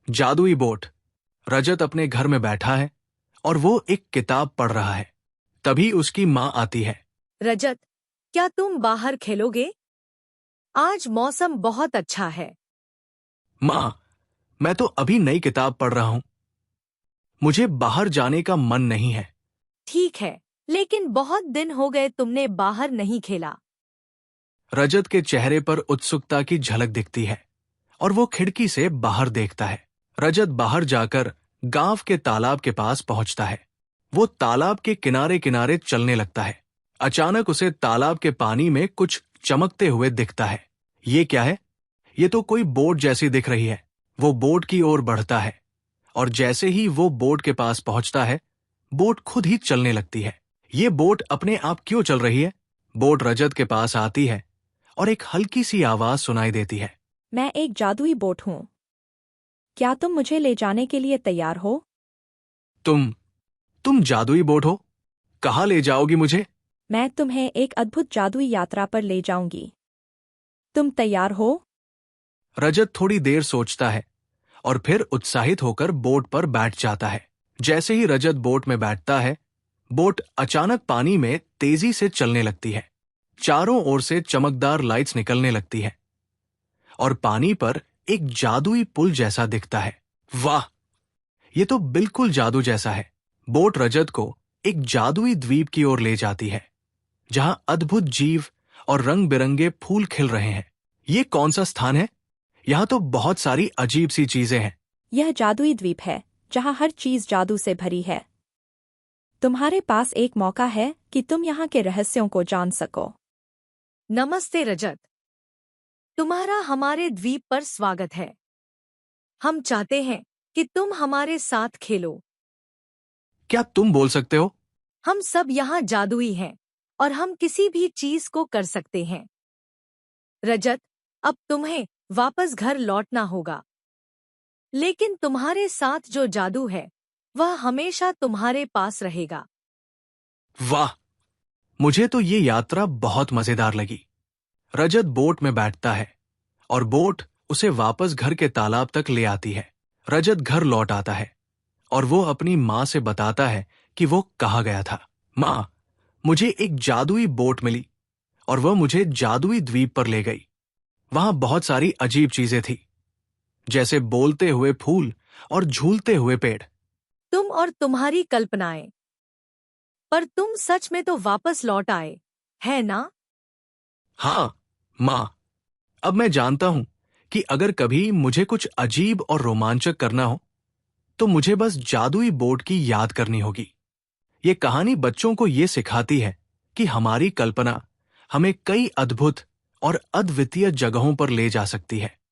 जादुई बोट। रजत अपने घर में बैठा है और वो एक किताब पढ़ रहा है। तभी उसकी माँ आती है। रजत, क्या तुम बाहर खेलोगे? आज मौसम बहुत अच्छा है। माँ, मैं तो अभी नई किताब पढ़ रहा हूँ। मुझे बाहर जाने का मन नहीं है। ठीक है, लेकिन बहुत दिन हो गए तुमने बाहर नहीं खेला। रजत के चेहरे पर उत्सुकता की झलक दिखती है और वो खिड़की से बाहर देखता है। रजत बाहर जाकर गांव के तालाब के पास पहुंचता है। वो तालाब के किनारे किनारे चलने लगता है। अचानक उसे तालाब के पानी में कुछ चमकते हुए दिखता है। ये क्या है? ये तो कोई बोट जैसी दिख रही है। वो बोट की ओर बढ़ता है और जैसे ही वो बोट के पास पहुंचता है, बोट खुद ही चलने लगती है। ये बोट अपने आप क्यों चल रही है? बोट रजत के पास आती है और एक हल्की सी आवाज सुनाई देती है। मैं एक जादुई बोट हूँ। क्या तुम मुझे ले जाने के लिए तैयार हो? तुम जादुई बोट हो? कहाँ ले जाओगी मुझे? मैं तुम्हें एक अद्भुत जादुई यात्रा पर ले जाऊंगी। तुम तैयार हो? रजत थोड़ी देर सोचता है और फिर उत्साहित होकर बोट पर बैठ जाता है। जैसे ही रजत बोट में बैठता है, बोट अचानक पानी में तेजी से चलने लगती है। चारों ओर से चमकदार लाइट्स निकलने लगती है और पानी पर एक जादुई पुल जैसा दिखता है। वाह! ये तो बिल्कुल जादू जैसा है। बोट रजत को एक जादुई द्वीप की ओर ले जाती है, जहां अद्भुत जीव और रंग बिरंगे फूल खिल रहे हैं। ये कौन सा स्थान है? यहाँ तो बहुत सारी अजीब सी चीजें हैं। यह जादुई द्वीप है, जहाँ हर चीज जादू से भरी है। तुम्हारे पास एक मौका है कि तुम यहाँ के रहस्यों को जान सको। नमस्ते रजत, तुम्हारा हमारे द्वीप पर स्वागत है। हम चाहते हैं कि तुम हमारे साथ खेलो। क्या तुम बोल सकते हो? हम सब यहाँ जादुई हैं और हम किसी भी चीज को कर सकते हैं। रजत, अब तुम्हें वापस घर लौटना होगा, लेकिन तुम्हारे साथ जो जादू है वह हमेशा तुम्हारे पास रहेगा। वाह! मुझे तो ये यात्रा बहुत मजेदार लगी। रजत बोट में बैठता है और बोट उसे वापस घर के तालाब तक ले आती है। रजत घर लौट आता है और वो अपनी माँ से बताता है कि वो कहाँ गया था। माँ, मुझे एक जादुई बोट मिली और वह मुझे जादुई द्वीप पर ले गई। वहां बहुत सारी अजीब चीजें थी, जैसे बोलते हुए फूल और झूलते हुए पेड़। तुम और तुम्हारी कल्पनाएं। पर तुम सच में तो वापस लौट आए, है ना? हाँ माँ, अब मैं जानता हूं कि अगर कभी मुझे कुछ अजीब और रोमांचक करना हो तो मुझे बस जादुई बोट की याद करनी होगी। ये कहानी बच्चों को ये सिखाती है कि हमारी कल्पना हमें कई अद्भुत और अद्वितीय जगहों पर ले जा सकती है।